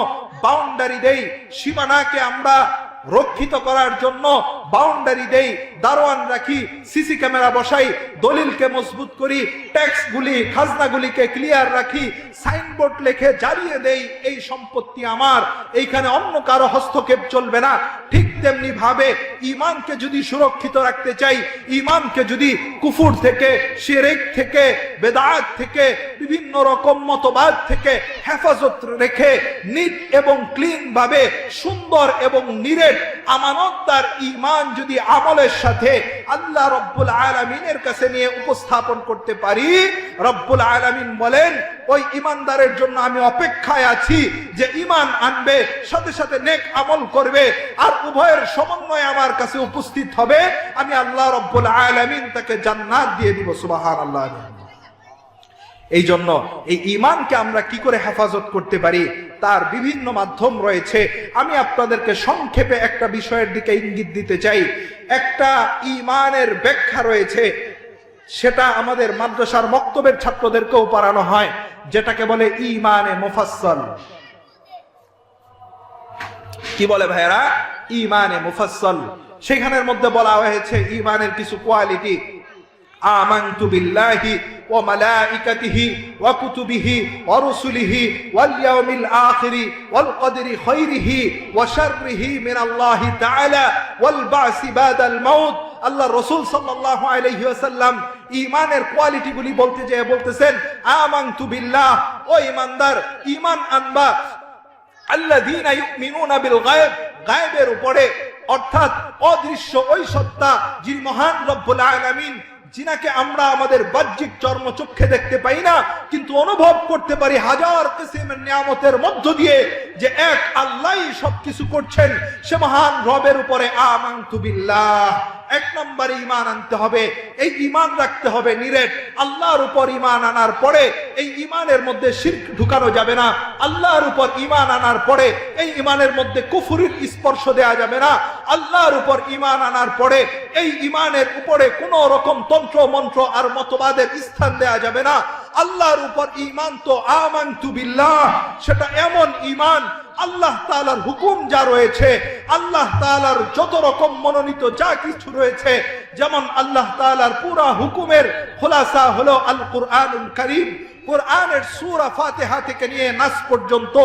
বাউন্ডারি দেই, সীমানাকে আমরা রক্ষিত করার জন্য বাউন্ডারি দেই, দারোয়ান রাখি, সিসি ক্যামেরা বসাই, দলিলকে মজবুত করি, ট্যাক্সগুলি খাজনাগুলিকে ক্লিয়ার রাখি, সাইনবোর্ড লিখে জ্বালিয়ে দেই, এই সম্পত্তি আমার, এইখানে অন্য কারো হস্তক্ষেপ চলবে না। ঠিক তেমনি ভাবে ঈমানকে যদি সুরক্ষিত রাখতে চাই, ঈমানকে যদি কুফর থেকে, শিরক থেকে, বেদাত থেকে, বিভিন্ন রকম মতবাদ থেকে হেফাজত রেখে নিট এবং ক্লিন ভাবে, সুন্দর এবং নিরেট আমানতদার ঈমান যদি আমলের সাথে আল্লাহ রব্বুল আলামিনের কাছে নিয়ে উপস্থাপন করতে পারি, রব্বুল আলামিন বলেন ওই ঈমানদারের জন্য আমি অপেক্ষায় আছি যে ঈমান আনবে, সাথে সাথে নেক আমল করবে, আর উভয়ের সমন্বয়ে আমার কাছে উপস্থিত হবে। আমি আল্লাহ রব্বুল আলামিন তাকে জান্নাত দিয়ে দিব। সুবহানাল্লাহ। এই জন্য এই ঈমানকে আমরা কি করে হেফাজত করতে পারি, তার বিভিন্ন মাধ্যম রয়েছে। আমি আপনাদেরকে সংক্ষেপে একটা বিষয়ের দিকে ইঙ্গিত দিতে চাই। একটা ঈমানের ব্যাখ্যা রয়েছে, সেটা আমাদের মাদ্রাসার মক্তবের ছাত্রদেরকেও পড়ানো হয়, যেটাকে বলে ঈমানে মুফাসসাল। কি বলে ভাইরা? ঈমানে মুফাসসাল। সেখানের মধ্যে বলা হয়েছে ঈমানের কিছু কোয়ালিটি। আমানতু বিল্লাহি ওয়া মালাইকাতিহি ওয়া কুতুবিহি ওয়া রুসুলিহি ওয়াল ইয়াউমিল আখিরি ওয়াল কদরি খাইরিহি ওয়া শাররিহি মিনাল্লাহি তাআলা ওয়াল বাসি বাদাল মাউত। আল্লাহ রাসূল সাল্লাল্লাহু আলাইহি ওয়াসাল্লাম ঈমানের কোয়ালিটিগুলি বলতে যেয়ে বলতেছেন, আমানতু বিল্লাহ, ও ঈমানদার, ঈমান আনবা আল্লাযীনা ইউমিনুনা বিল গায়ব, গায়বের উপরে, অর্থাৎ অদৃশ্য ওই সত্তা যিনি মহান রব্বুল আলামিন, যিনাকে আমরা আমাদের বাহ্যিক চর্মচক্ষে দেখতে পাই না, কিন্তু অনুভব করতে পারি হাজার কিসিমের নিয়ামতের মধ্য দিয়ে যে এক আল্লাহই সবকিছু করছেন, সে মহান রবের উপরে আমানতু বিল্লাহ। এক নম্বরে ঈমান আনতে হবে, এই ঈমান রাখতে হবে নিরেট। আল্লাহর উপর ঈমান আনার পরে এই ঈমানের মধ্যে শিরক ঢুকানো যাবে না। আল্লাহর উপর ঈমান আনার পরে এই ঈমানের মধ্যে কুফরের স্পর্শ দেয়া যাবে না। আল্লাহর উপর ঈমান আনার পরে এই ঈমানের উপরে কোনো রকম তন্ত্র মন্ত্র আর মতবাদের স্থান দেয়া যাবে না। আল্লাহর উপর ঈমান তো আমানতু বিল্লাহ, সেটা এমন ঈমান আল্লাহ তাআলার হুকুম যা রয়েছে, আল্লাহ তাআলার যত রকম মনোনীত যা কিছু রয়েছে, যেমন আল্লাহ তাআলার পুরা হুকুমের খুলাসা হলো আল কুরআনুল কারীম। কোরআনের সূরা ফাতিহা থেকে নিয়ে নাস পর্যন্ত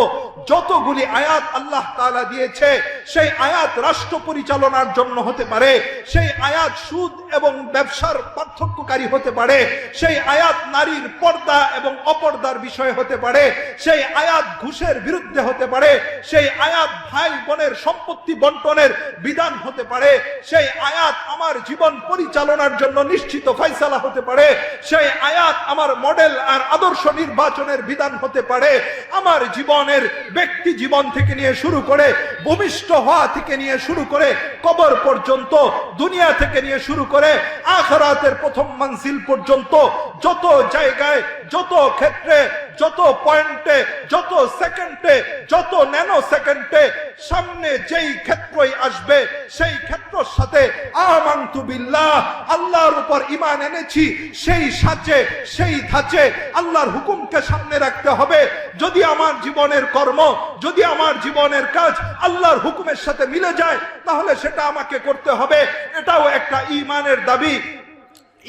যতগুলি আয়াত আল্লাহ তাআলা দিয়েছে, সেই আয়াত রাষ্ট্র পরিচালনার জন্য হতে পারে, সেই আয়াত সুদ এবং ব্যবসার পার্থক্যকারী হতে পারে, সেই আয়াত নারীর পর্দা এবং অপর্দার বিষয় হতে পারে, সেই আয়াত ঘুষের বিরুদ্ধে হতে পারে, সেই আয়াত ভাই বোনের সম্পত্তি বন্টনের বিধান হতে পারে, সেই আয়াত আমার জীবন পরিচালনার জন্য নিশ্চিত ফয়সালা হতে পারে, সেই আয়াত আমার মডেল আর আদর্শ নির্বাচনের বিধান হতে পারে, আমার জীবনের ব্যক্তি জীবন থেকে নিয়ে শুরু করে ভূমিষ্ঠ হওয়া থেকে নিয়ে শুরু করে কবর পর্যন্ত, দুনিয়া থেকে নিয়ে শুরু করে আখিরাতের প্রথম মঞ্জিল পর্যন্ত যত জায়গায়, যত ক্ষেত্রে, যত পয়েন্টে, যত সেকেন্ডে, যত ন্যানো সেকেন্ডে সামনে যেই ক্ষেত্রই আসবে, সেই ক্ষেত্রের সাথে আমানতু বিল্লাহ, আল্লাহর উপর ঈমান এনেছি, সেই সাচে, সেই ধাঁচে আল্লাহর হুকুমকে সামনে রাখতে হবে। যদি আমার জীবনের কর্ম, যদি আমার জীবনের কাজ আল্লাহর হুকুমের সাথে মিলে যায়, তাহলে সেটা আমাকে করতে হবে। এটাও একটা ঈমানের দাবি।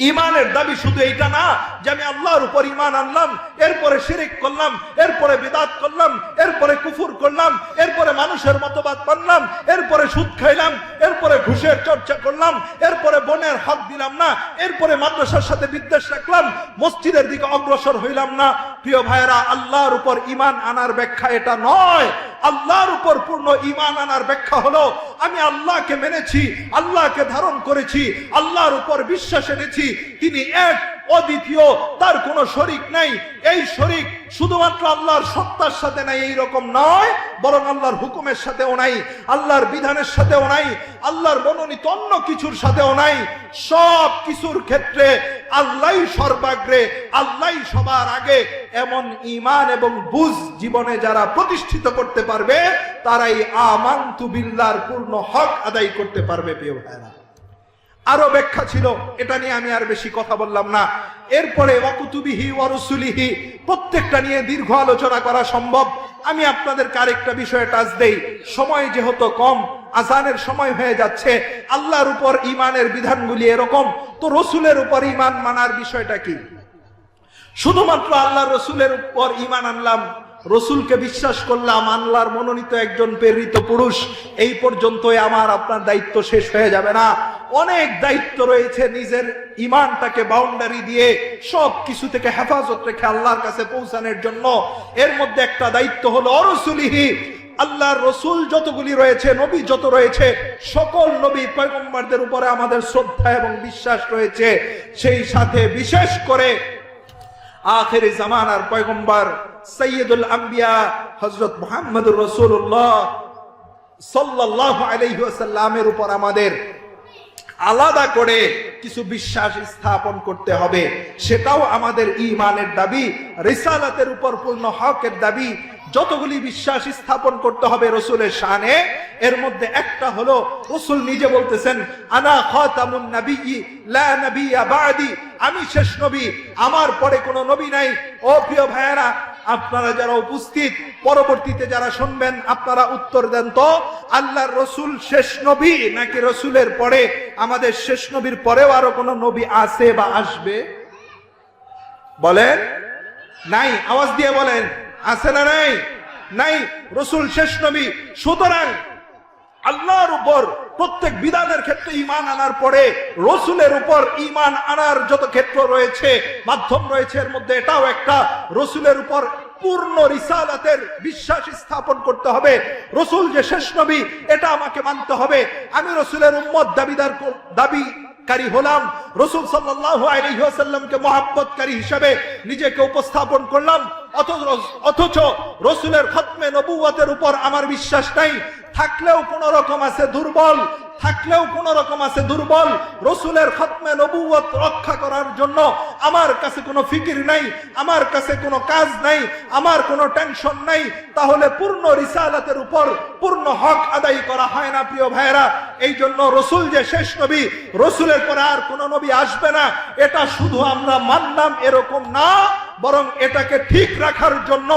ঈমানের দাবি শুধু এইটা না যে আমি আল্লাহর উপর ঈমান আনলাম, এরপরে শিরক করলাম, এরপরে বিদআত করলাম, এরপরে কুফর করলাম, এরপরে মানুষের মতবাদ মানলাম, এরপরে সুদ খাইলাম, এরপরে ঘুষের চর্চা করলাম, এরপরে বোনের হক দিলাম না, এরপরে মাদ্রাসার সাথে বিদ্বেষ রাখলাম, মসজিদের দিকে অগ্রসর হইলাম না। প্রিয় ভাইয়েরা, আল্লাহর উপর ঈমান আনার ব্যাখ্যা এটা নয়। আল্লাহর উপর পূর্ণ ঈমান আনার ব্যাখ্যা হলো আমি আল্লাহকে মেনেছি, আল্লাহকে ধারণ করেছি, আল্লাহর উপর বিশ্বাস এনেছি, তিনি এক, অদ্বিতীয়, তার কোনো শরীক নাই। এই শরীক শুধুমাত্র আল্লাহর সত্তার সাথে নাই এইরকম নয়, বরং আল্লাহর হুকুমের সাথেও নাই, আল্লাহর বিধানের সাথেও নাই, আল্লাহর মনোনীত অন্য কিছুর সাথেও নাই। সব কিছুর ক্ষেত্রে আল্লাহই সর্বাগ্রে, আল্লাহই সবার আগে। এমন ঈমান এবং বুঝ জীবনে যারা প্রতিষ্ঠিত করতে পারবে, তারাই আমানতু বিল্লাহর পূর্ণ হক আদায় করতে পারবে। প্রিয় ভাইরা, আরো ব্যাখ্যা ছিল, এটা নিয়ে আমি আর বেশি কথা বললাম না। এরপরে ওয়াকুতুবিহি ওয়া রুসুলিহি, প্রত্যেকটা নিয়ে দীর্ঘ আলোচনা করা সম্ভব। আমি আপনাদেরকে আরেকটা বিষয়ে টাচ দেই, সময় যেহেতু কম, আজানের সময় হয়ে যাচ্ছে। আল্লাহর উপর ঈমানের বিধানগুলি এরকম, তো রসুলের উপর ঈমান মানার বিষয়টা কি? শুধুমাত্র আল্লাহ রসুলের উপর ঈমান আনলাম, রসুলকে বিশ্বাস করলাম, আল্লাহর মনোনীত একজন প্রেরিত পুরুষ, এই পর্যন্তই আমার আপনার দায়িত্ব শেষ হয়ে যাবে না। অনেক দায়িত্ব রয়েছে নিজের ঈমানটাকে বাউন্ডারি দিয়ে সব কিছু থেকে হেফাজত রেখে আল্লাহর কাছে পৌঁছানোর জন্য। এর মধ্যে একটা দায়িত্ব হলো অরসুলিহি, আল্লাহর রসুল যতগুলি রয়েছে, নবী যত রয়েছে, সকল নবী পয়গম্বরদের উপরে আমাদের শ্রদ্ধা এবং বিশ্বাস রয়েছে। সেই সাথে বিশেষ করে আখিরি জামানার পয়গম্বর সৈয়দুল আম্বিয়া হযরত মুহাম্মদুর রাসূলুল্লাহ সাল্লাল্লাহু আলাইহি ওয়াসাল্লামের উপর আমাদের আলাদা করে কিছু বিশ্বাস স্থাপন করতে হবে। সেটাও আমাদের ঈমানের দাবি, রিসালাতের উপর পূর্ণ হকের দাবি। যতগুলি বিশ্বাস স্থাপন করতে হবে রসুলের শানে, এর মধ্যে একটা হলো রসুল নিজে বলতেছেন, আনা খাতামুন নাবিয়্যি লা নাবিয়্যা বা'দি, আমি শেষ নবী, আমার পরে কোনো নবী নাই। ও প্রিয় ভাইয়েরা, আপনারা যারা উপস্থিত, পরবর্তীতে যারা শুনবেন, আপনারা উত্তর দেন তো, আল্লাহর রসুল শেষ নবী নাকি রসুলের পরে আমাদের শেষ নবীর পরেও আরো কোনো নবী আছে বা আসবে? বলেন। নাই? আওয়াজ দিয়ে বলেন, আছে না নাই? নাই, রসুল শেষ নবী। সুতরাং আল্লাহর উপর প্রত্যেক বিধানের ক্ষেত্রে ঈমান আনার পরে রসুলের উপর ঈমান আনার যত ক্ষেত্র রয়েছে, মাধ্যম রয়েছে, এর মধ্যে এটাও একটা। রসুলের উপর পূর্ণ রিসালাতের বিশ্বাস স্থাপন করতে হবে। রসুল যে শেষ নবী, এটা আমাকে মানতে হবে। আমি রসুলের উম্মত দাবিকারী হলাম, রসুল সাল্লাল্লাহু আলাইহি ওয়াসাল্লামকে মহব্বতকারী হিসেবে নিজেকে উপস্থাপন করলাম, অথচ রসুলের খতমে নবুয়তের উপর আমার বিশ্বাস নাই। থাকলেও কোন রকম আছে দুর্বল, থাকলেও কোন রকম আছে দুর্বল। রসুলের খতমে নবুয়ত রক্ষা করার জন্য আমার কাছে কোনো ফিকির নাই, আমার কাছে কোনো কাজ নাই, আমার কোনো টেনশন নাই। তাহলে পূর্ণ রিসালাতের উপর পূর্ণ হক আদায় করা হয় না। প্রিয় ভাইয়েরা, এই জন্য রসুল যে শেষ নবী, রসুলের পরে আর কোন নবী আসবে না, এটা শুধু আমরা মানলাম এরকম না, বরং এটাকে ঠিক রাখার জন্য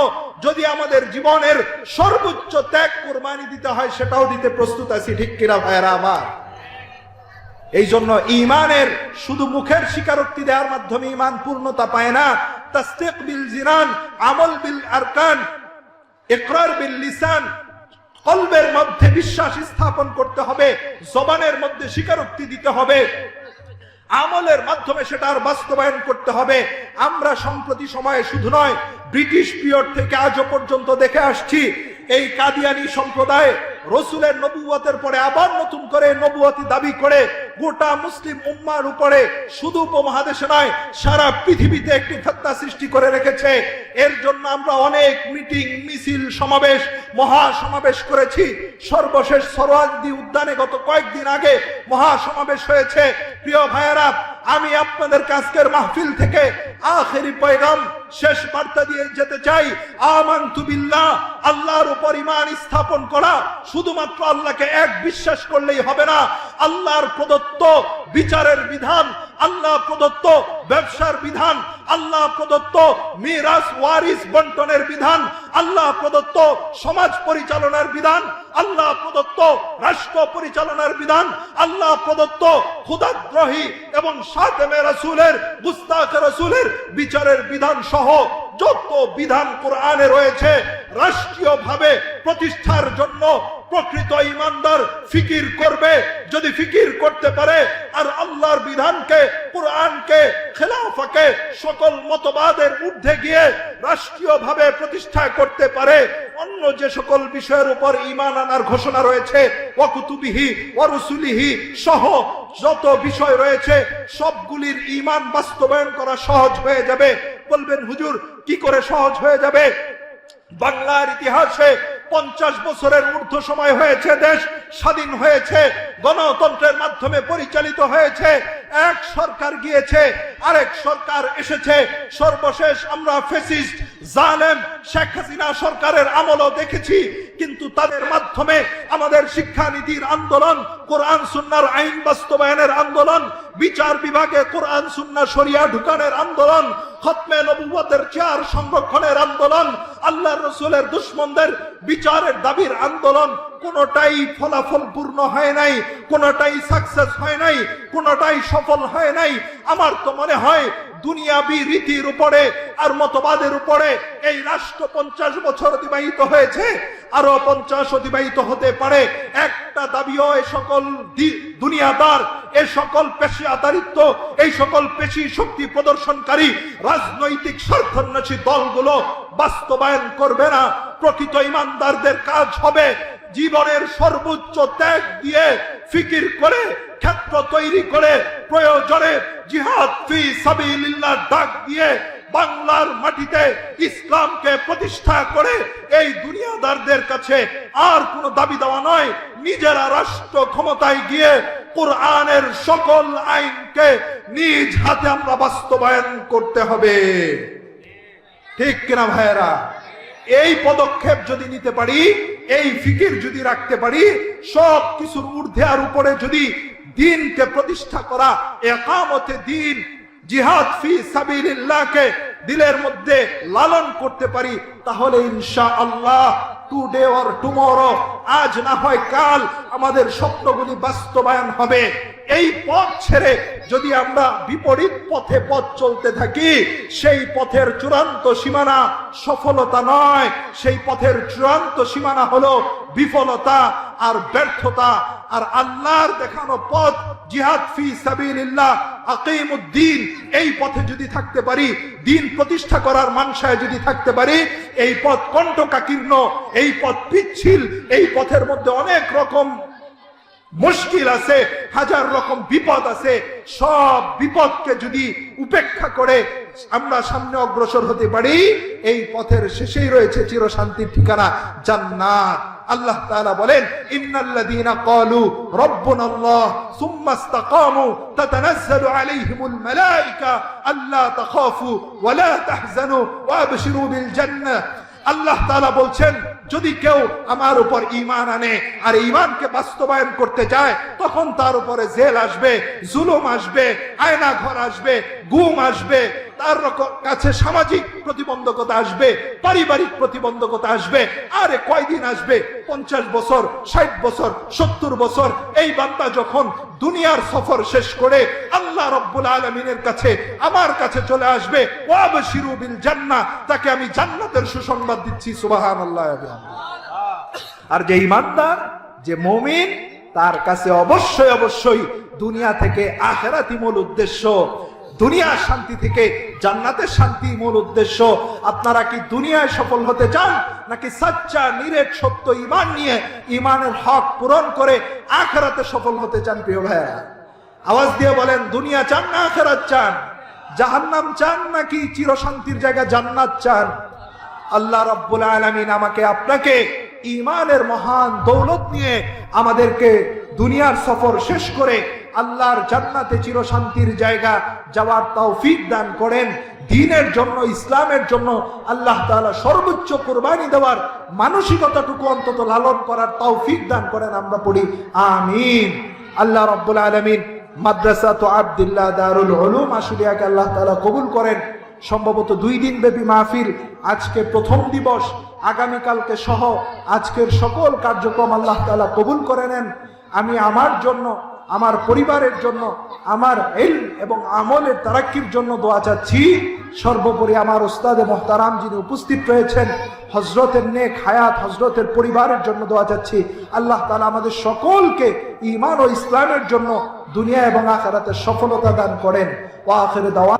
যদি আমাদের জীবনের সর্বোচ্চ ত্যাগ কুরবানি দিতে হয়, সেটাও দিতে প্রস্তুত আছি। ঠিক কিনা ভাইয়েরা আমার? এই জন্য ঈমানের শুধু মুখের স্বীকারোক্তি দেওয়ার মাধ্যমে ঈমান পূর্ণতা পায় না। তাসদীক বিল জিনান, আমল বিল আরকান, ইকরার বিল লিসান, কলবের মধ্যে বিশ্বাস স্থাপন করতে হবে, জবানের মধ্যে স্বীকারোক্তি দিতে হবে, আমলের মাধ্যমে সেটার বাস্তবায়ন করতে হবে। আমরা সম্প্রতি সময়ে শুধু নয়, ব্রিটিশ পিরিয়ড থেকে আজও পর্যন্ত দেখে আসছি এই কাদিয়ানি সম্প্রদায় রসুলের নবুয়তের পরে আবার নতুন করে নবুয়তি দাবি করে গোটা মুসলিম উম্মার উপরে শুধু উপমহাদেশে নয় সারা পৃথিবীতে একটি ফিতনা সৃষ্টি করে রেখেছে। এর জন্য আমরা অনেক মিটিং, মিছিল, সমাবেশ, মহা সমাবেশ করেছি। সর্বশেষ সরোয়ার্দী উদ্যানে গত কয়েকদিন আগে মহা সমাবেশ হয়েছে। প্রিয় ভাইয়েরা, আমি আপনাদের আজকের মাহফিল থেকে আখেরি পয়গাম, শেষ বার্তা দিয়ে যেতে চাই। আমানতু বিল্লাহ, আল্লাহর উপর ঈমান স্থাপন করা। শুধুমাত্র আল্লাহকে এক বিশ্বাস করলেই হবে না। আল্লাহর প্রদত্ত বিচারের বিধান, আল্লাহ প্রদত্ত ব্যবসার বিধান, আল্লাহ প্রদত্ত মিরাস ওয়ারিস বন্টনের বিধান, আল্লাহ প্রদত্ত সমাজ পরিচালনার বিধান, আল্লাহ প্রদত্ত রাষ্ট্র পরিচালনার বিধান, আল্লাহ প্রদত্ত খুদাদ্রোহী এবং শাতেমে রাসূলের, গুস্তাখে রাসূলের বিচারের বিধান সহ যত বিধান কোরআনে রয়েছে রাষ্ট্রীয়ভাবে প্রতিষ্ঠার জন্য প্রকৃত ঈমানদার ফিকির করবে। যদি ফিকির করতে পারে আর আল্লাহর বিধানকে, কোরআনকে, খেলাফাকে সকল মতবাদের ঊর্ধ্বে গিয়ে রাষ্ট্রীয়ভাবে প্রতিষ্ঠা করতে পারে, অন্য যে সকল বিষয়ের উপর ঈমান আনার ঘোষণা রয়েছে ওয়া কুতুবিহি ওয়া রুসুলিহি সহ যত বিষয় রয়েছে সবগুলির ঈমান বাস্তবায়ন করা সহজ হয়ে যাবে। বলবেন হুজুর কি করে সহজ হয়ে যাবে? বাংলার ইতিহাসে 50 বছরের ঊর্ধ্ব সময় হয়েছে, দেশ স্বাধীন হয়েছে, গণতন্ত্রের মাধ্যমে পরিচালিত হয়েছে। এক সরকার গিয়েছে, আরেক সরকার এসেছে। সর্বশেষ আমরা ফ্যাসিস্ট জালেম শেখ হাসিনা সরকারের আমলও দেখেছি, কিন্তু তাদের মাধ্যমে আমাদের শিক্ষানীতির আন্দোলন, কোরআন সুন্নাহর আইন বাস্তবায়নের আন্দোলন, বিচার বিভাগে কোরআন সুন্নাহ শরিয়া ঢুকানোর আন্দোলন, খতমে নবুয়তের চেয়ার সংরক্ষণের আন্দোলন, আল্লাহর রাসূলের দুশমনদের বিচারের দাবির আন্দোলন, কোনটাই ফলাফলপূর্ণ হয় নাই, কোনটাই সাকসেস হয় নাই, কোনটাই সফল হয় নাই। আমার তো মনে হয় দুনিয়াবি রীতির উপরে আর মতবাদের উপরে এই রাষ্ট্র 50 বছর অতিবাহিত হয়েছে, আরো 50 অতিবাহিত হতে পারে। একটা দাবিও এই সকল দুনিয়াদার, এই সকল পেশিয়াদারিত্ব, এই সকল পেশি শক্তি প্রদর্শনকারী রাজনৈতিক স্বার্থান্বেষী দলগুলো বাস্তবায়ন করবে না। প্রকৃত ঈমানদারদের কাজ হবে জীবনের সর্বোচ্চ ত্যাগ দিয়ে ফিকির করে, ক্ষেত্র তৈরি করে, প্রয়োজনে জিহাদ ফি সাবিলিল্লাহ ডাক দিয়ে বাংলার মাটিতে ইসলামকে প্রতিষ্ঠা করে এই দুনিয়াদারদের কাছে আর কোনো দাবি দেওয়া নয়, নিজেরা রাষ্ট্র ক্ষমতায় গিয়ে কোরআনের সকল আইনকে নিজ হাতে আমরা বাস্তবায়ন করতে হবে। ঠিক কিনা ভাইয়েরা? এই পদক্ষেপ যদি নিতে পারি, এই ফিকির যদি রাখতে পারি, সব কিছুর ঊর্ধ্বে আর উপরে যদি দ্বীনকে প্রতিষ্ঠা করা, ইকামতে দ্বীন, জিহাদ ফি সাবিলিল্লাহকে দিলের মধ্যে লালন করতে পারি, তাহলে ইনশাআল্লাহ টুডে অর টুমরো, আজ না হয় কাল, আমাদের স্বপ্নগুলি বাস্তবায়ন হবে। এই পথ ছেড়ে যদি আমরা বিপরীত পথে পথ চলতে থাকি, সেই পথের চূড়ান্ত সীমানা সফলতা নয়, সেই পথের চূড়ান্ত সীমানা হলো বিফলতা আর ব্যর্থতা। আর আল্লাহর দেখানো পথ জিহাদ ফি সাবিলিল্লাহ, আকিমুদ্দিন, এই পথে যদি থাকতে পারি, দ্বীন প্রতিষ্ঠা করার মানসায় যদি থাকতে পারি, এই পথ কণ্টকাকীর্ণ, এই পথ পিচ্ছিল, এই পথের মধ্যে অনেক রকম মুশকিল আছে, হাজার রকম বিপদ আছে। সব বিপদকে যদি উপেক্ষা করে আমরা সামনে অগ্রসর হতে পারি, এই পথের শেষেই রয়েছে চিরশান্তির ঠিকানা, জান্নাত। আল্লাহ তাআলা বলেন, ইন্নাল্লাযীনা ক্বালু রাব্বুনাল্লাহ সুম্মা ইসতাকামু তাতানাজ্জালু আলাইহিমুল মালায়েকা আল্লা তাখাফু ওয়া লা তাহজানু ওয়া আবশিরু বিল জান্নাহ। আল্লাহ তাআলা বলছেন, যদি কেউ আমার উপর ঈমান আনে আর ঈমানকে বাস্তবায়ন করতে চায়, তখন তার উপরে জেল আসবে, জুলুম আসবে, আয়না ঘর আসবে, গুম আসবে, তার কাছে সামাজিক প্রতিবন্ধকতা আসবে, পারিবারিক প্রতিবন্ধকতা আসবে। আরে কয়দিন আসবে? 50 বছর, 60 বছর, 70 বছর। এই বান্দা যখন দুনিয়ার সফর শেষ করে আল্লাহ রাব্বুল আলামিনের কাছে, আমার কাছে চলে আসবে, ওয়াবশিরু বিল জান্নাহ, তাকে আমি জান্নাতের সুসংবাদ দিচ্ছি। সুবহানাল্লাহ। আর যে ঈমানদার, যে মুমিন, তার কাছে অবশ্যই অবশ্যই দুনিয়া থেকে আখিরাতই মূল উদ্দেশ্য, দুনিয়ার শান্তি থেকে জান্নাতের শান্তি মূল উদ্দেশ্য। আপনারা কি দুনিয়ায় সফল হতে চান, নাকি সচ্চা নিরেট সত্য ঈমান নিয়ে ঈমানের হক পূরণ করে আখিরাতে সফল হতে চান? প্রিয় ভাইরা, আওয়াজ দিয়ে বলেন, দুনিয়া চান না আখিরাত চান? জাহান্নাম চান নাকি চিরশান্তির জায়গা জান্নাত চান? আল্লাহ রাব্বুল আলামিন আমাকে আপনাকে ঈমানের মহান দৌলত নিয়ে আমাদেরকে দুনিয়ার সফর শেষ করে আল্লাহর জান্নাতে চিরশান্তির জায়গা যাওয়ার তৌফিক দান করেন। দ্বীনের জন্য, ইসলামের জন্য আল্লাহ তাআলা সর্বোচ্চ কুরবানি দেওয়ার মানসিকতাটুকু অন্তত লালন করার তৌফিক দান করেন। আমরা পড়ি আমিন। আল্লাহ রাব্বুল আলামিন মাদ্রাসাতু আব্দুল্লাহ দারুল উলুম আশুলিয়াকে আল্লাহ তাআলা কবুল করেন। সম্ভবত 2 দিন ব্যাপী মাহফিল, আজকে প্রথম দিবস, আগামীকালকে সহ আজকের সকল কার্যক্রম আল্লাহ তাআলা কবুল করে নেন। আমি আমার জন্য, আমার পরিবারের জন্য, আমার ইলম এবং আমলের তারাক্কির জন্য দোয়া চাচ্ছি। সর্বোপরি আমার উস্তাদে মুহতারাম যিনি উপস্থিত রয়েছেন, হযরতের নেক হায়াত, হযরতের পরিবারের জন্য দোয়া চাচ্ছি। আল্লাহ তাআলা আমাদের সকলকে ঈমান ও ইসলামের জন্য দুনিয়া এবং আখিরাতে সফলতা দান করেন। ওয়া আখিরু দাওয়া